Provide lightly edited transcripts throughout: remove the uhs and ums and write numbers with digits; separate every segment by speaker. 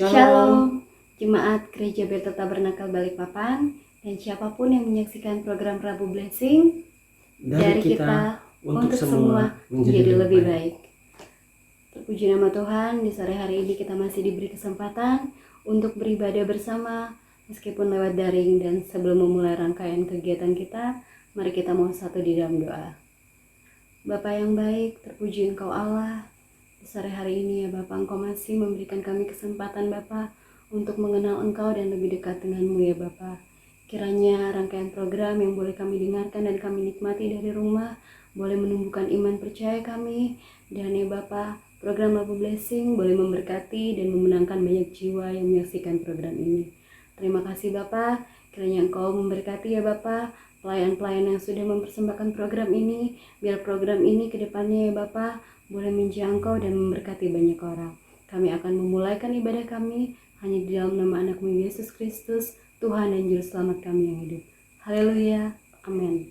Speaker 1: Shalom, Jemaat Gereja Bethel Tabernakel Balikpapan, dan siapapun yang menyaksikan program Rabu Blessing, dari kita untuk semua menjadi lebih baik. Terpuji nama Tuhan, di sore hari ini kita masih diberi kesempatan untuk beribadah bersama, meskipun lewat daring. Dan sebelum memulai rangkaian kegiatan kita, mari kita mau satu di dalam doa. Bapa yang baik, terpuji Engkau Allah. Di sore hari ini ya Bapa, Engkau masih memberikan kami kesempatan Bapa untuk mengenal Engkau dan lebih dekat denganmu ya Bapa. Kiranya rangkaian program yang boleh kami dengarkan dan kami nikmati dari rumah boleh menumbuhkan iman percaya kami. Dan ya Bapa, program Rabu Blessing boleh memberkati dan memenangkan banyak jiwa yang menyaksikan program ini. Terima kasih Bapa, kiranya Engkau memberkati ya Bapa pelayan-pelayan yang sudah mempersembahkan program ini. Biar program ini ke depannya ya Bapa boleh menjangkau dan memberkati banyak orang. Kami akan memulaikan ibadah kami hanya di dalam nama Anak-Mu Yesus Kristus, Tuhan dan Juru Selamat kami yang hidup. Haleluya, amin.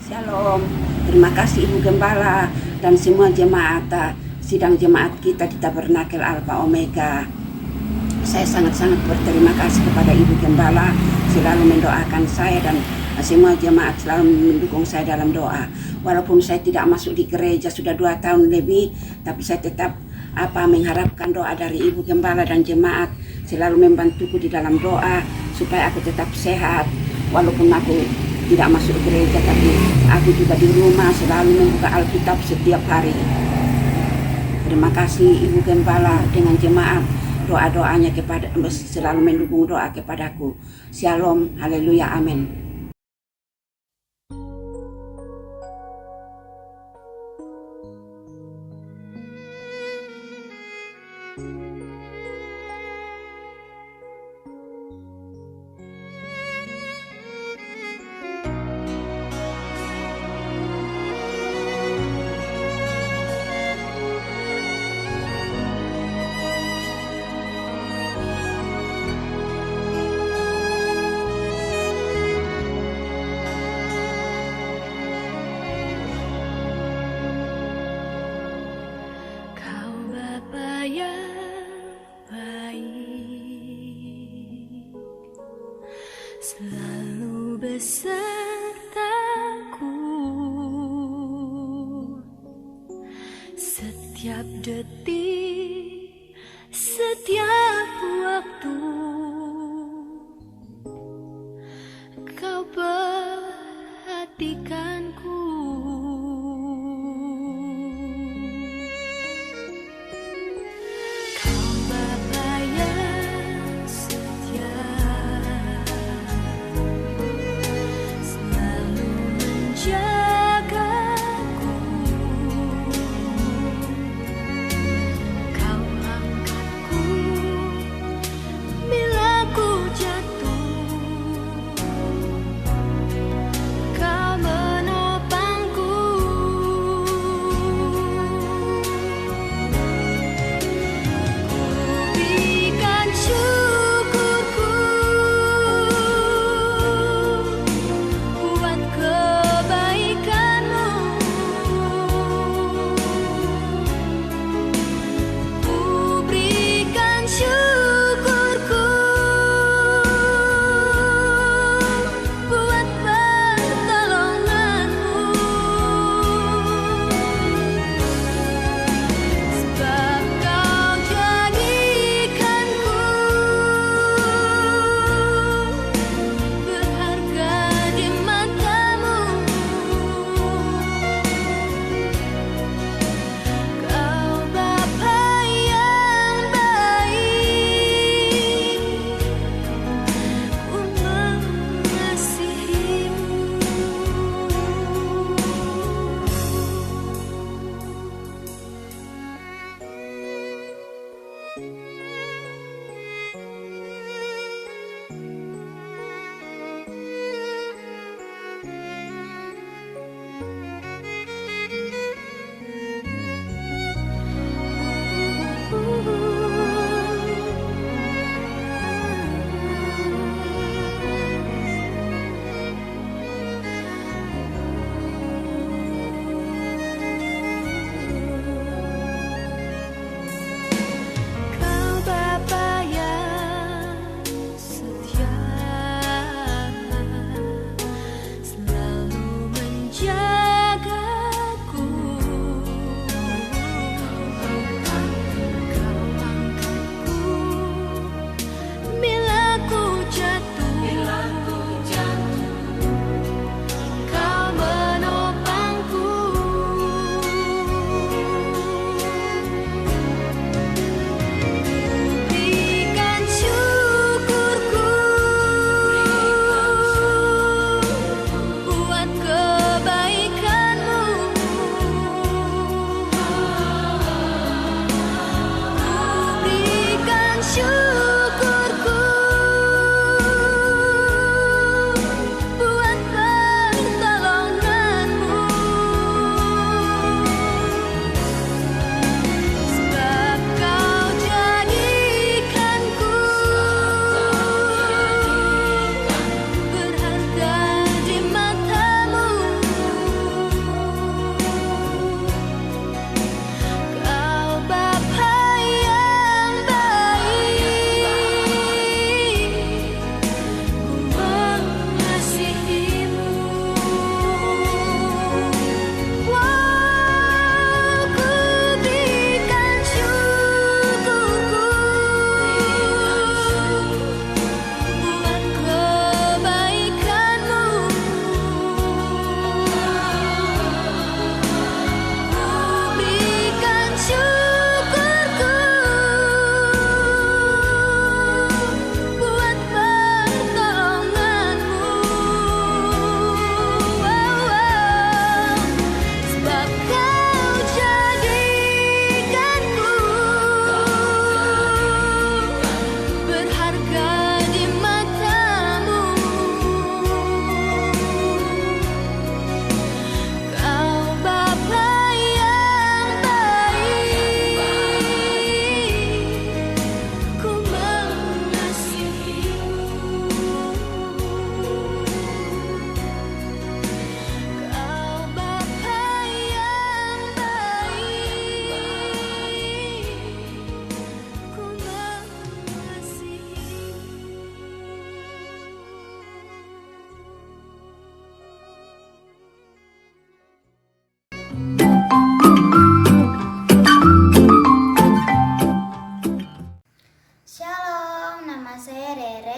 Speaker 2: Shalom, terima kasih Ibu Gembala dan semua jemaat sidang jemaat kita di Tabernakel Alpha Omega. Saya sangat-sangat berterima kasih kepada Ibu Gembala, selalu mendoakan saya dan semua jemaat selalu mendukung saya dalam doa. Walaupun saya tidak masuk di gereja sudah 2 tahun lebih, tapi saya tetap mengharapkan doa dari Ibu Gembala dan jemaat selalu membantuku di dalam doa supaya aku tetap sehat. Walaupun aku tidak masuk gereja, tapi aku juga di rumah selalu membuka Alkitab setiap hari. Terima kasih Ibu Gembala dengan jemaat, doa-doanya kepada selalu mendukung doa kepadaku. Shalom, haleluya, amin.
Speaker 3: Selalu besertaku setiap detik, setiap waktu. Kau perhatikanku. Kau Bapa yang setia, selalu menjagaku.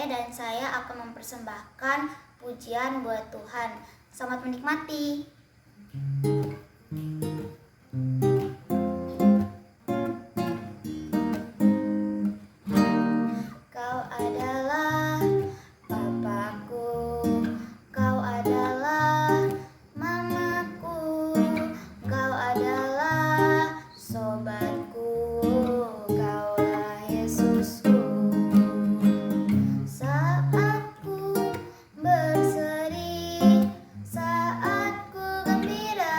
Speaker 4: dan saya akan mempersembahkan pujian buat Tuhan. Selamat menikmati. Kau adalah papaku, kau adalah mamaku, kau adalah sobatku, kaulah Yesusku. Saat ku bersedih, saat ku gembira,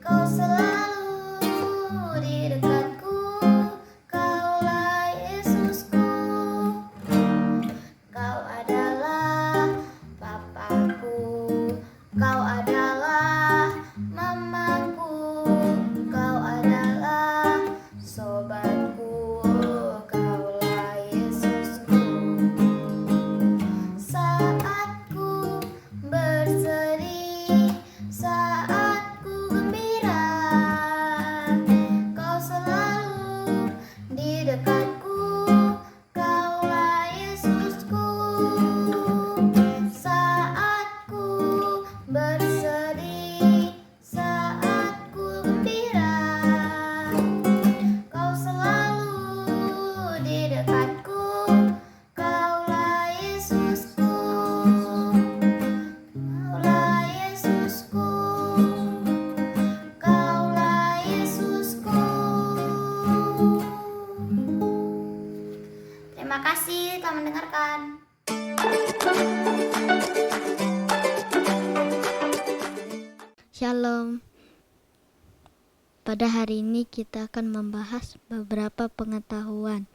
Speaker 4: kau selalu di dekatku, kaulah Yesusku. Kau adalah papaku, kau adalah mamaku, kau adalah sobatku, kaulah Yesusku. Saat ku bersedih, saat ku gembira, kau selalu di dekatku, kaulah Yesusku. Saat ku bersedih, saat ku gembira, kau selalu di dekatku, kaulah Yesusku. Kaulah Yesusku, kaulah Yesusku. Terima kasih telah mendengarkan.
Speaker 5: Shalom. Pada hari ini kita akan membahas beberapa pengetahuan.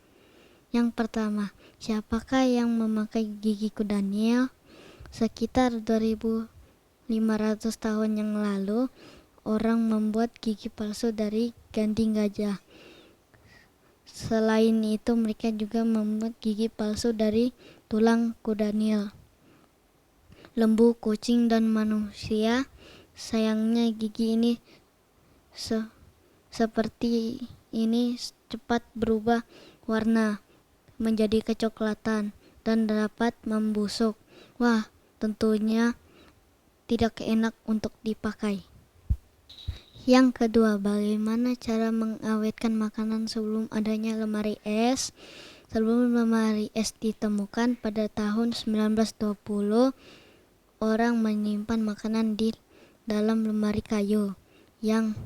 Speaker 5: Yang pertama, siapakah yang memakai gigi Daniel? Sekitar 2500 tahun yang lalu, orang membuat gigi palsu dari gading gajah. Selain itu, mereka juga membuat gigi palsu dari tulang Daniel, lembu, kucing, dan manusia. Sayangnya gigi ini seperti ini cepat berubah warna menjadi kecoklatan dan dapat membusuk. Wah, tentunya tidak enak untuk dipakai. Yang kedua, bagaimana cara mengawetkan makanan sebelum adanya lemari es? Sebelum lemari es ditemukan pada tahun 1920, orang menyimpan makanan di dalam lemari kayu yang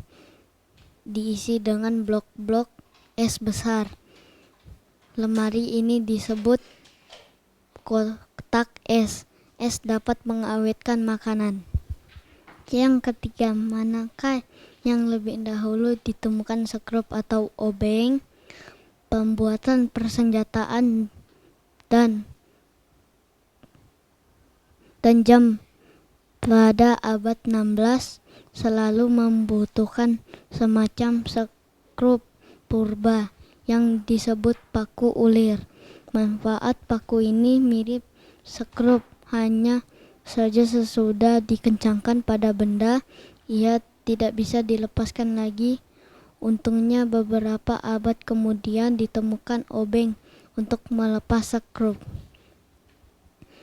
Speaker 5: diisi dengan blok-blok es besar. Lemari ini disebut kotak es. Es dapat mengawetkan makanan. Yang ketiga, manakah yang lebih dahulu ditemukan sekrup atau obeng? Pembuatan persenjataan dan jam pada abad 16 selalu membutuhkan semacam sekrup purba yang disebut paku ulir. Manfaat paku ini mirip sekrup, hanya saja sesudah dikencangkan pada benda, ia tidak bisa dilepaskan lagi. Untungnya beberapa abad kemudian ditemukan obeng untuk melepas sekrup.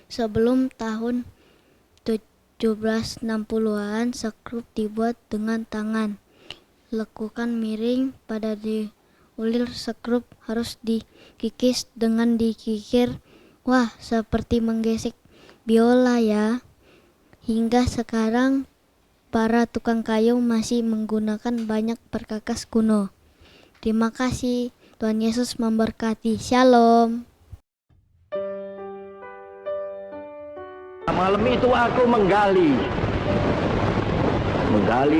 Speaker 5: Sebelum tahun 1760-an, sekrup dibuat dengan tangan. Lekukan miring pada ulir sekrup harus dikikis dengan dikikir. Wah, seperti menggesek biola ya. Hingga sekarang para tukang kayu masih menggunakan banyak perkakas kuno. Terima kasih. Tuhan Yesus memberkati. Shalom.
Speaker 6: Malam itu aku menggali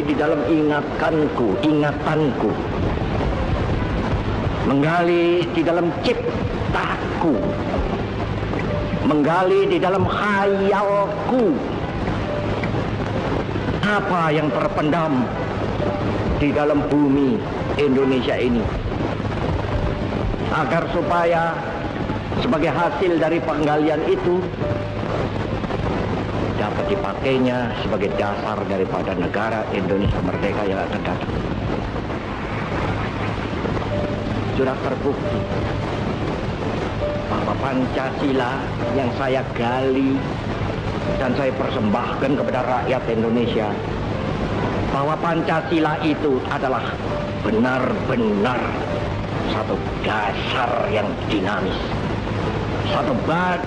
Speaker 6: di dalam ingatanku, menggali di dalam ciptaku, menggali di dalam khayalku. Apa yang terpendam di dalam bumi Indonesia ini, agar supaya sebagai hasil dari penggalian itu dapat dipakainya sebagai dasar daripada negara Indonesia merdeka yang akan datang. Sudah terbukti bahwa Pancasila yang saya gali dan saya persembahkan kepada rakyat Indonesia, bahwa Pancasila itu adalah benar-benar satu dasar yang dinamis, satu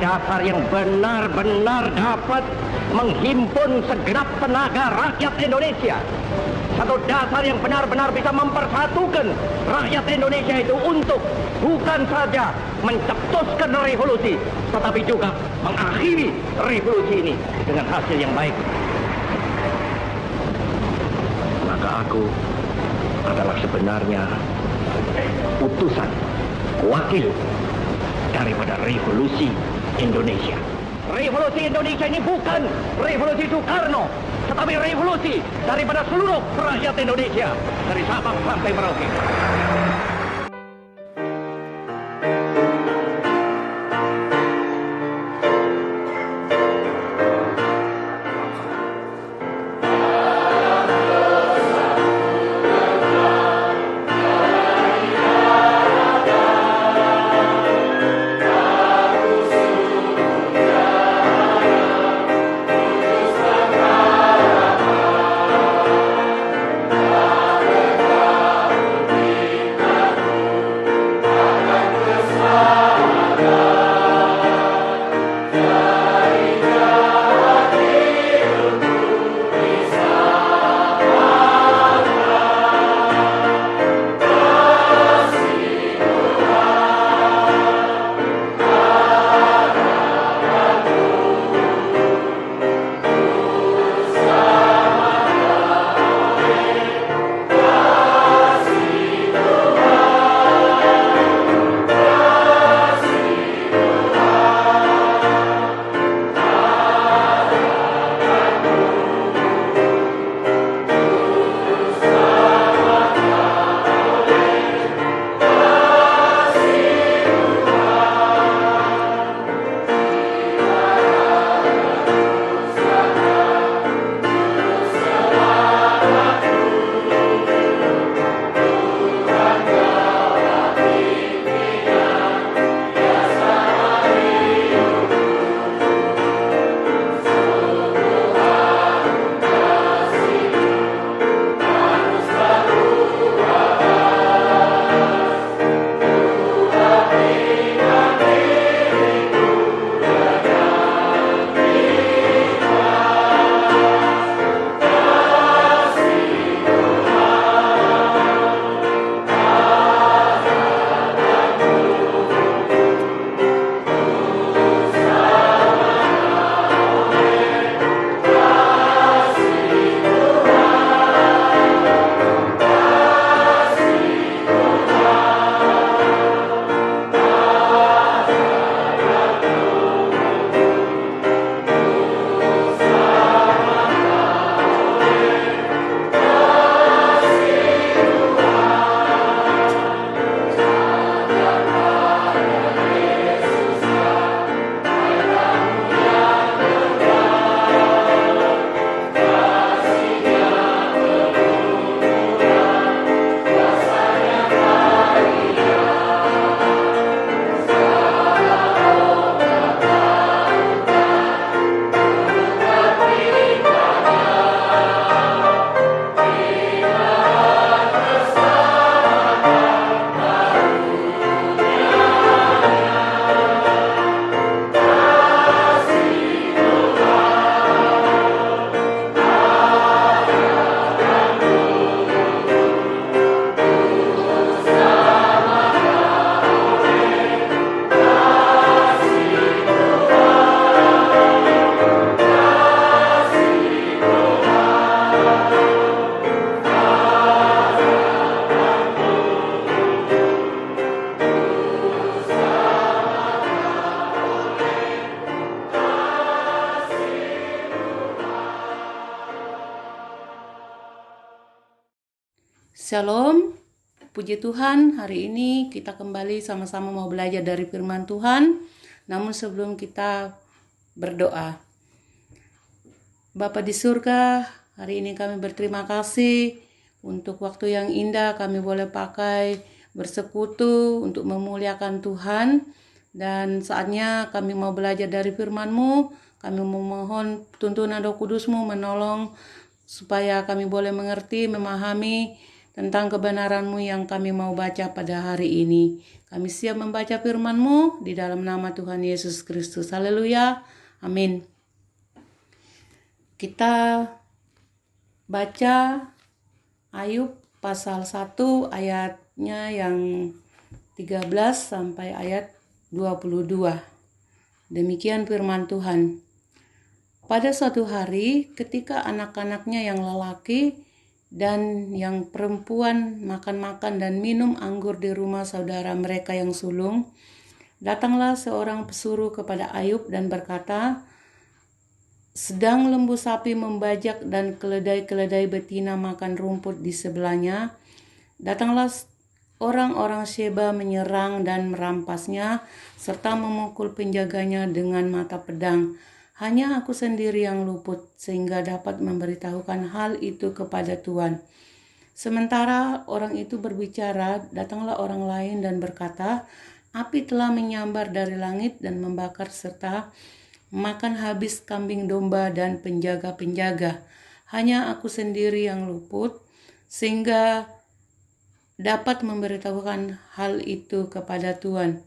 Speaker 6: dasar yang benar-benar dapat menghimpun segenap tenaga rakyat Indonesia, satu dasar yang benar-benar bisa mempersatukan rakyat Indonesia itu untuk bukan saja mencetuskan revolusi, tetapi juga mengakhiri revolusi ini dengan hasil yang baik. Maka aku adalah sebenarnya utusan, wakil daripada revolusi Indonesia. Revolusi Indonesia ini bukan revolusi Soekarno, tetapi revolusi daripada seluruh rakyat Indonesia, dari Sabang sampai Merauke.
Speaker 7: Shalom, puji Tuhan, hari ini kita kembali sama-sama mau belajar dari firman Tuhan. Namun sebelum kita berdoa, Bapa di surga, hari ini kami berterima kasih untuk waktu yang indah kami boleh pakai bersekutu untuk memuliakan Tuhan. Dan saatnya kami mau belajar dari firman-Mu. Kami memohon tuntunan Roh Kudus-Mu menolong supaya kami boleh mengerti, memahami tentang kebenaran-Mu yang kami mau baca pada hari ini. Kami siap membaca firman-Mu di dalam nama Tuhan Yesus Kristus. Haleluya. Amin. Kita baca Ayub pasal 1 ayatnya yang 13 sampai ayat 22. Demikian firman Tuhan. Pada suatu hari ketika anak-anaknya yang lelaki dan yang perempuan makan-makan dan minum anggur di rumah saudara mereka yang sulung, datanglah seorang pesuruh kepada Ayub dan berkata, sedang lembu sapi membajak dan keledai-keledai betina makan rumput di sebelahnya, datanglah orang-orang Sheba menyerang dan merampasnya serta memukul penjaganya dengan mata pedang. Hanya aku sendiri yang luput sehingga dapat memberitahukan hal itu kepada Tuhan. Sementara orang itu berbicara, datanglah orang lain dan berkata, api telah menyambar dari langit dan membakar serta makan habis kambing domba dan penjaga-penjaga. Hanya aku sendiri yang luput sehingga dapat memberitahukan hal itu kepada Tuhan.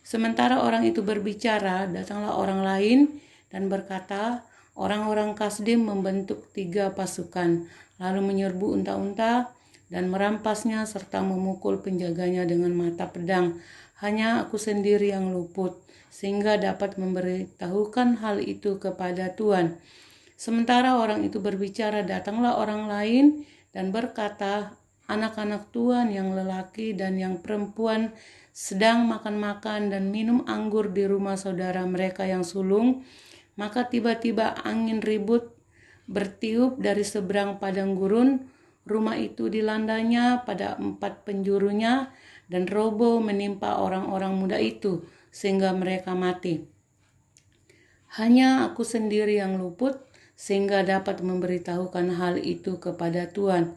Speaker 7: Sementara orang itu berbicara, datanglah orang lain dan berkata, orang-orang Kasdim membentuk 3 pasukan, lalu menyerbu unta-unta dan merampasnya serta memukul penjaganya dengan mata pedang. Hanya aku sendiri yang luput, sehingga dapat memberitahukan hal itu kepada Tuhan. Sementara orang itu berbicara, datanglah orang lain dan berkata, anak-anak Tuhan yang lelaki dan yang perempuan sedang makan-makan dan minum anggur di rumah saudara mereka yang sulung. Maka tiba-tiba angin ribut bertiup dari seberang padang gurun. Rumah itu dilandanya pada 4 penjurunya dan roboh menimpa orang-orang muda itu sehingga mereka mati. Hanya aku sendiri yang luput sehingga dapat memberitahukan hal itu kepada Tuhan.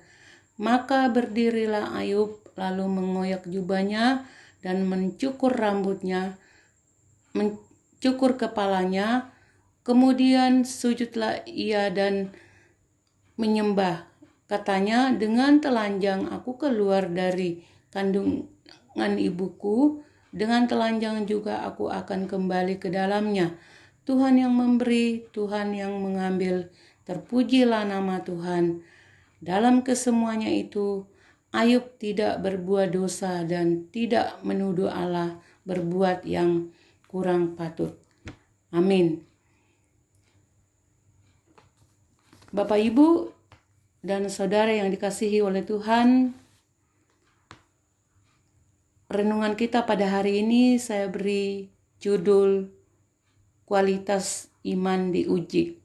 Speaker 7: Maka berdirilah Ayub lalu mengoyak jubahnya dan mencukur rambutnya, mencukur kepalanya. Kemudian sujudlah ia dan menyembah. Katanya, dengan telanjang aku keluar dari kandungan ibuku, dengan telanjang juga aku akan kembali ke dalamnya. Tuhan yang memberi, Tuhan yang mengambil, terpujilah nama Tuhan. Dalam kesemuanya itu, Ayub tidak berbuat dosa dan tidak menuduh Allah berbuat yang kurang patut. Amin. Bapak, Ibu, dan saudara yang dikasihi oleh Tuhan, renungan kita pada hari ini saya beri judul kualitas iman diuji.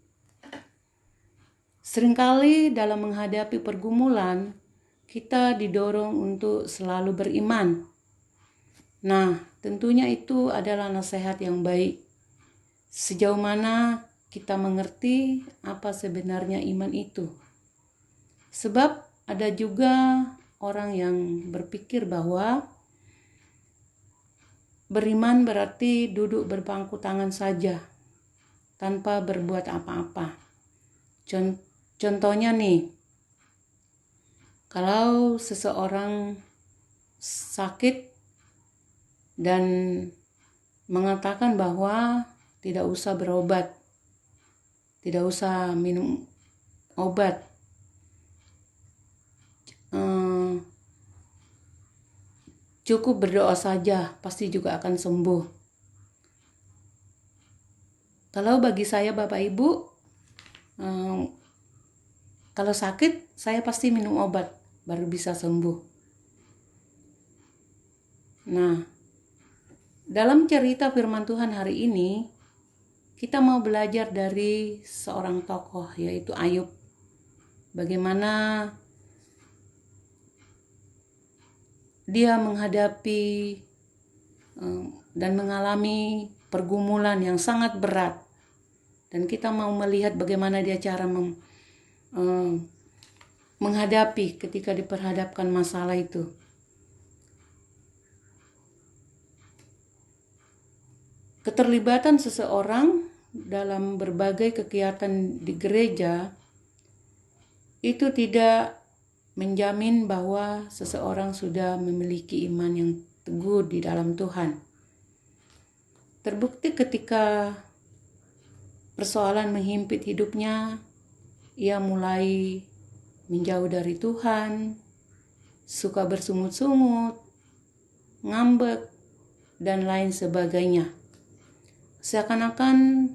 Speaker 7: Seringkali dalam menghadapi pergumulan, kita didorong untuk selalu beriman. Nah, tentunya itu adalah nasihat yang baik. Sejauh mana kita mengerti apa sebenarnya iman itu. Sebab ada juga orang yang berpikir bahwa beriman berarti duduk berpangku tangan saja, tanpa berbuat apa-apa. Contohnya nih, kalau seseorang sakit dan mengatakan bahwa tidak usah berobat, tidak usah minum obat, cukup berdoa saja, pasti juga akan sembuh. Kalau bagi saya Bapak Ibu, kalau sakit saya pasti minum obat baru bisa sembuh. Nah, dalam cerita firman Tuhan hari ini, kita mau belajar dari seorang tokoh yaitu Ayub. Bagaimana dia menghadapi dan mengalami pergumulan yang sangat berat. Dan kita mau melihat bagaimana dia cara menghadapi ketika diperhadapkan masalah itu. keterlibatan seseorang dalam berbagai kegiatan di gereja itu tidak menjamin bahwa seseorang sudah memiliki iman yang teguh di dalam Tuhan. Terbukti ketika persoalan menghimpit hidupnya, ia mulai menjauh dari Tuhan, suka bersungut-sungut, ngambek, dan lain sebagainya. Seakan-akan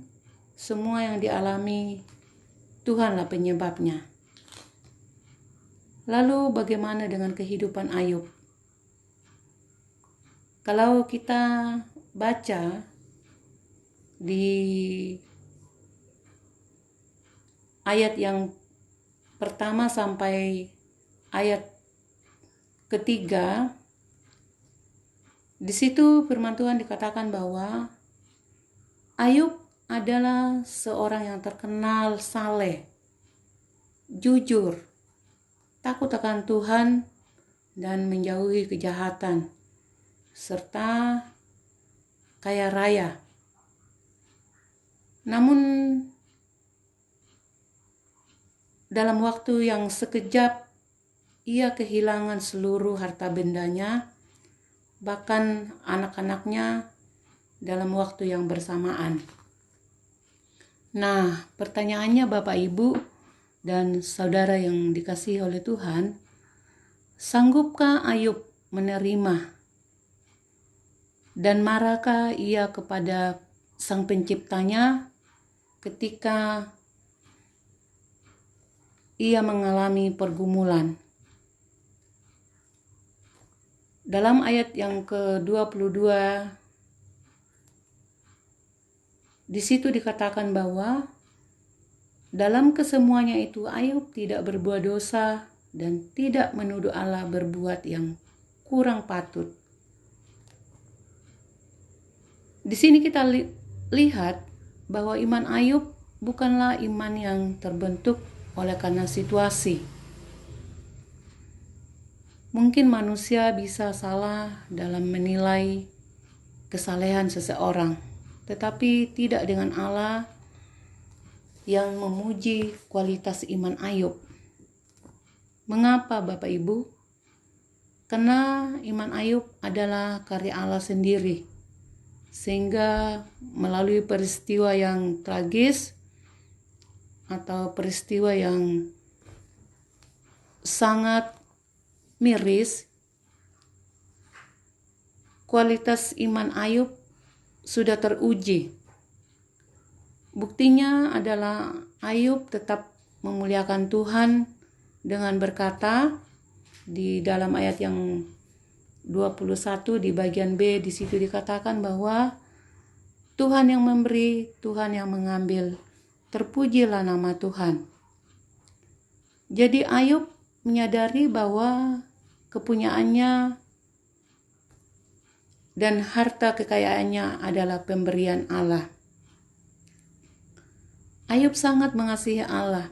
Speaker 7: semua yang dialami Tuhanlah penyebabnya. Lalu bagaimana dengan kehidupan Ayub? Kalau kita baca di ayat yang pertama sampai ayat ketiga, di situ firman Tuhan dikatakan bahwa Ayub adalah seorang yang terkenal saleh, jujur, takut akan Tuhan, dan menjauhi kejahatan, serta kaya raya. Namun dalam waktu yang sekejap, ia kehilangan seluruh harta bendanya, bahkan anak-anaknya dalam waktu yang bersamaan. Nah, pertanyaannya Bapak Ibu dan saudara yang dikasihi oleh Tuhan, sanggupkah Ayub menerima dan marahkah ia kepada Sang Penciptanya ketika ia mengalami pergumulan? Dalam ayat yang ke-22, di situ dikatakan bahwa dalam kesemuanya itu Ayub tidak berbuat dosa dan tidak menuduh Allah berbuat yang kurang patut. Di sini kita lihat bahwa iman Ayub bukanlah iman yang terbentuk oleh karena situasi. Mungkin manusia bisa salah dalam menilai kesalehan seseorang, tetapi tidak dengan Allah yang memuji kualitas iman Ayub. Mengapa Bapak Ibu? Karena iman Ayub adalah karya Allah sendiri, sehingga melalui peristiwa yang tragis atau peristiwa yang sangat miris, kualitas iman Ayub sudah teruji. Buktinya adalah Ayub tetap memuliakan Tuhan dengan berkata di dalam ayat yang 21 di bagian B, di situ dikatakan bahwa Tuhan yang memberi, Tuhan yang mengambil, terpujilah nama Tuhan. Jadi Ayub menyadari bahwa kepunyaannya dan harta kekayaannya adalah pemberian Allah. Ayub sangat mengasihi Allah.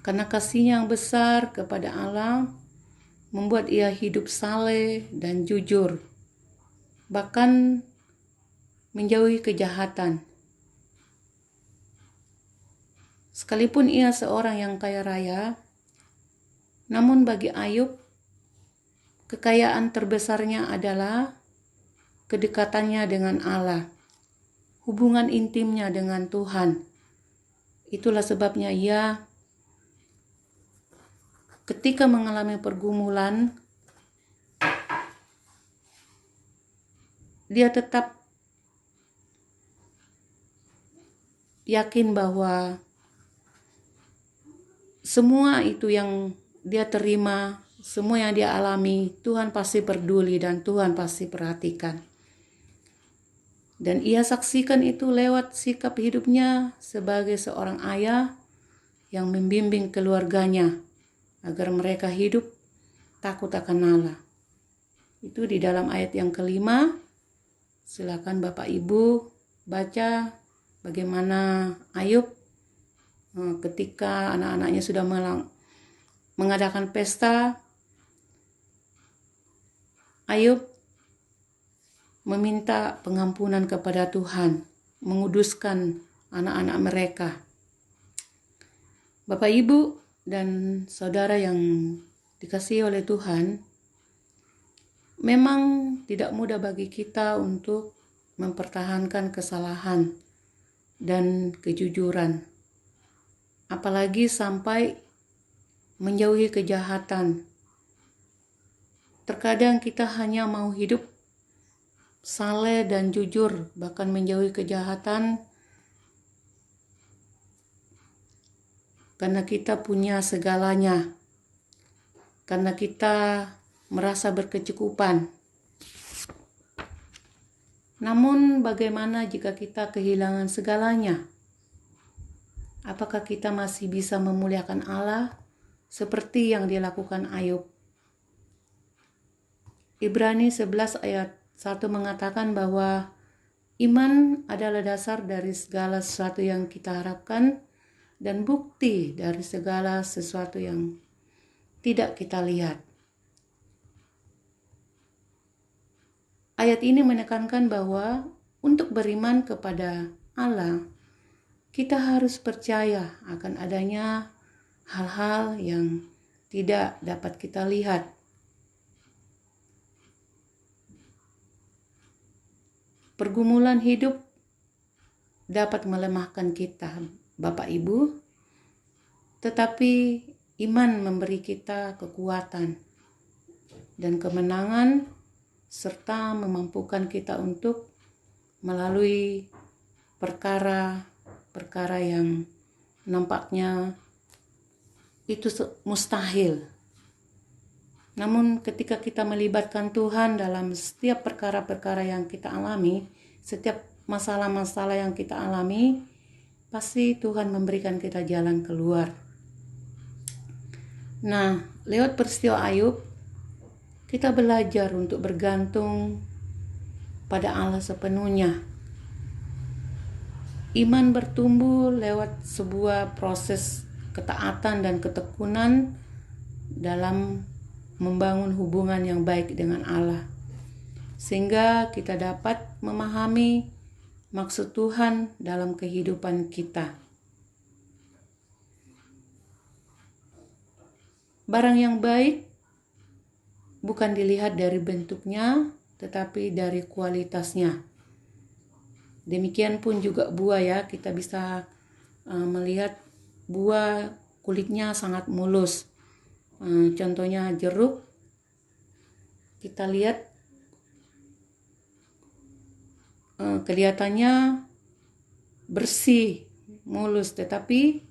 Speaker 7: Karena kasihnya yang besar kepada Allah membuat ia hidup saleh dan jujur, bahkan menjauhi kejahatan. Sekalipun ia seorang yang kaya raya, namun bagi Ayub, kekayaan terbesarnya adalah kedekatannya dengan Allah, hubungan intimnya dengan Tuhan. Itulah sebabnya ia ketika mengalami pergumulan, dia tetap yakin bahwa semua itu yang dia terima, semua yang dia alami, Tuhan pasti peduli dan Tuhan pasti perhatikan. Dan ia saksikan itu lewat sikap hidupnya sebagai seorang ayah yang membimbing keluarganya agar mereka hidup takut akan Allah. Itu di dalam ayat yang kelima. Silakan Bapak Ibu baca bagaimana Ayub ketika anak-anaknya sudah mengadakan pesta, Ayub meminta pengampunan kepada Tuhan, menguduskan anak-anak mereka. Bapak, Ibu, dan saudara yang dikasihi oleh Tuhan, memang tidak mudah bagi kita untuk mempertahankan kesalahan dan kejujuran, apalagi sampai menjauhi kejahatan. Terkadang kita hanya mau hidup saleh dan jujur, bahkan menjauhi kejahatan, karena kita punya segalanya, karena kita merasa berkecukupan. Namun bagaimana jika kita kehilangan segalanya? Apakah kita masih bisa memuliakan Allah seperti yang dilakukan Ayub? Ibrani 11 ayat 1 mengatakan bahwa iman adalah dasar dari segala sesuatu yang kita harapkan dan bukti dari segala sesuatu yang tidak kita lihat. Ayat ini menekankan bahwa untuk beriman kepada Allah, kita harus percaya akan adanya hal-hal yang tidak dapat kita lihat. Pergumulan hidup dapat melemahkan kita, Bapak Ibu, tetapi iman memberi kita kekuatan dan kemenangan, serta memampukan kita untuk melalui perkara-perkara yang nampaknya itu mustahil. Namun ketika kita melibatkan Tuhan dalam setiap perkara-perkara yang kita alami, setiap masalah-masalah yang kita alami, pasti Tuhan memberikan kita jalan keluar. Nah, lewat peristiwa Ayub, kita belajar untuk bergantung pada Allah sepenuhnya. Iman bertumbuh lewat sebuah proses ketaatan dan ketekunan dalam membangun hubungan yang baik dengan Allah, sehingga kita dapat memahami maksud Tuhan dalam kehidupan kita. Barang yang baik bukan dilihat dari bentuknya, tetapi dari kualitasnya. Demikian pun juga buah ya, kita bisa melihat buah kulitnya sangat mulus. Contohnya jeruk, kita lihat kelihatannya bersih, mulus, tetapi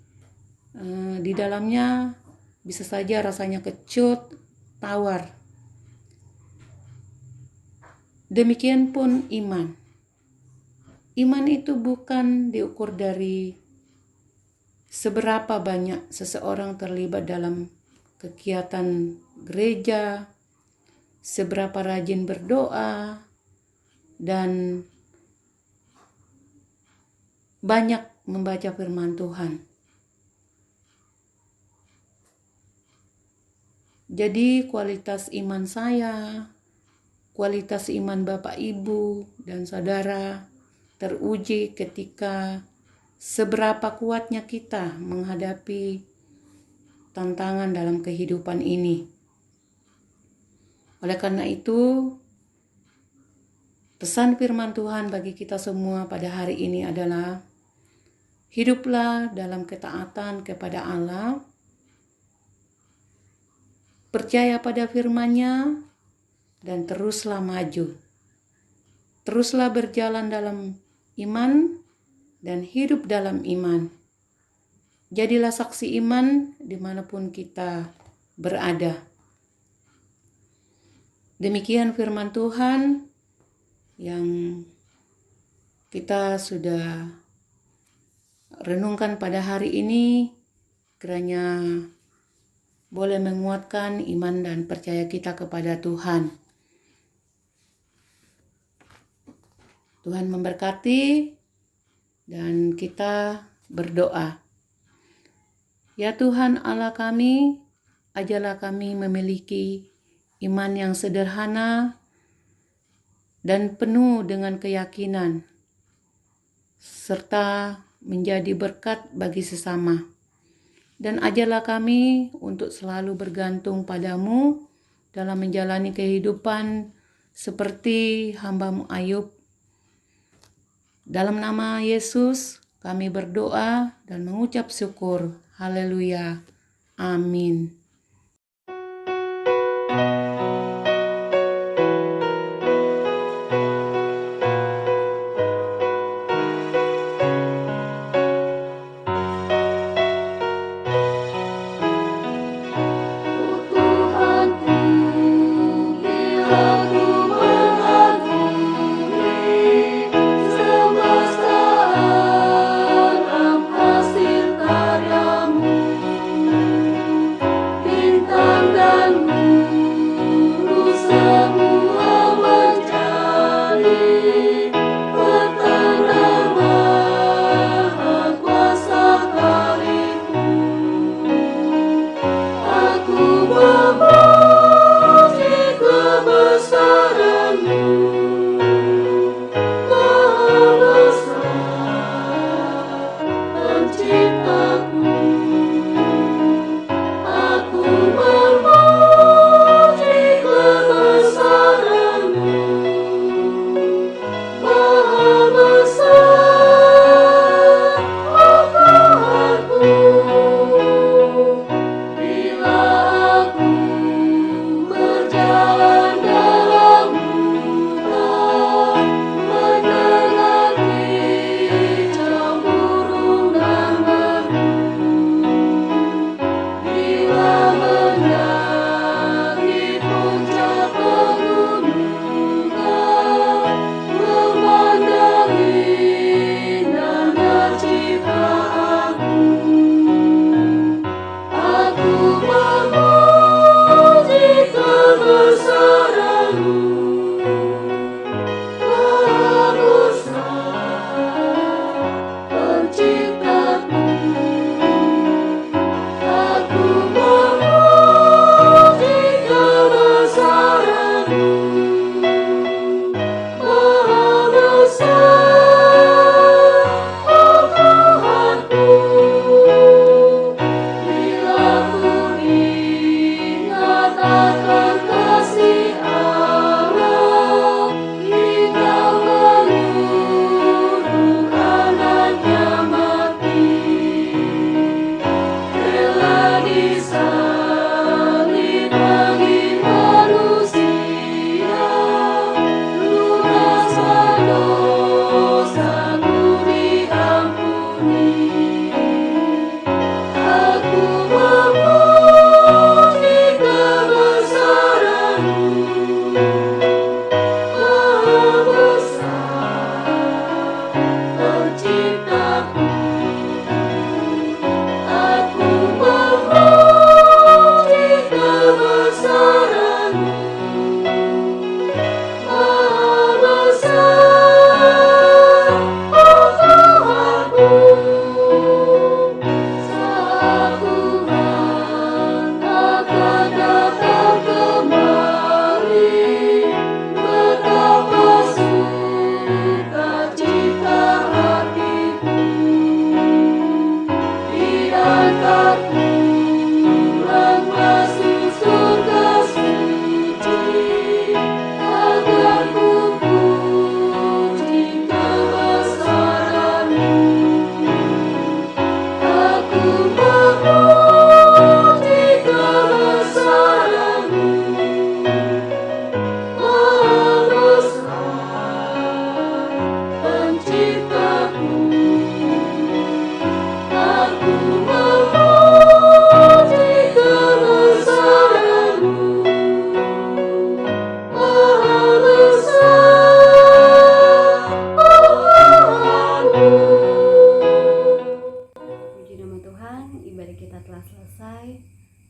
Speaker 7: di dalamnya bisa saja rasanya kecut, tawar. Demikian pun iman. Iman itu bukan diukur dari seberapa banyak seseorang terlibat dalam kegiatan gereja, seberapa rajin berdoa, dan banyak membaca firman Tuhan. Jadi kualitas iman saya, kualitas iman Bapak, Ibu, dan Saudara teruji ketika seberapa kuatnya kita menghadapi tantangan dalam kehidupan ini. Oleh karena itu, pesan firman Tuhan bagi kita semua pada hari ini adalah hiduplah dalam ketaatan kepada Allah, percaya pada firman-Nya, dan teruslah maju. Teruslah berjalan dalam iman dan hidup dalam iman. Jadilah saksi iman dimanapun kita berada. Demikian firman Tuhan yang kita sudah renungkan pada hari ini, kiranya boleh menguatkan iman dan percaya kita kepada Tuhan. Tuhan memberkati, dan kita berdoa. Ya Tuhan Allah kami, ajarlah kami memiliki iman yang sederhana dan penuh dengan keyakinan, serta menjadi berkat bagi sesama. Dan ajarlah kami untuk selalu bergantung padamu dalam menjalani kehidupan seperti hamba-Mu Ayub. Dalam nama Yesus kami berdoa dan mengucap syukur. Haleluya. Amin.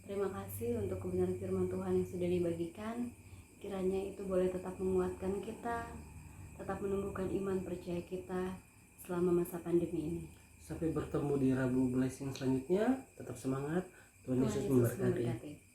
Speaker 1: Terima kasih untuk kebenaran firman Tuhan yang sudah dibagikan. Kiranya itu boleh tetap menguatkan kita, tetap menumbuhkan iman percaya kita selama masa pandemi ini.
Speaker 8: Sampai bertemu di Rabu Blessing selanjutnya. Tetap semangat. Tuhan Yesus memberkati.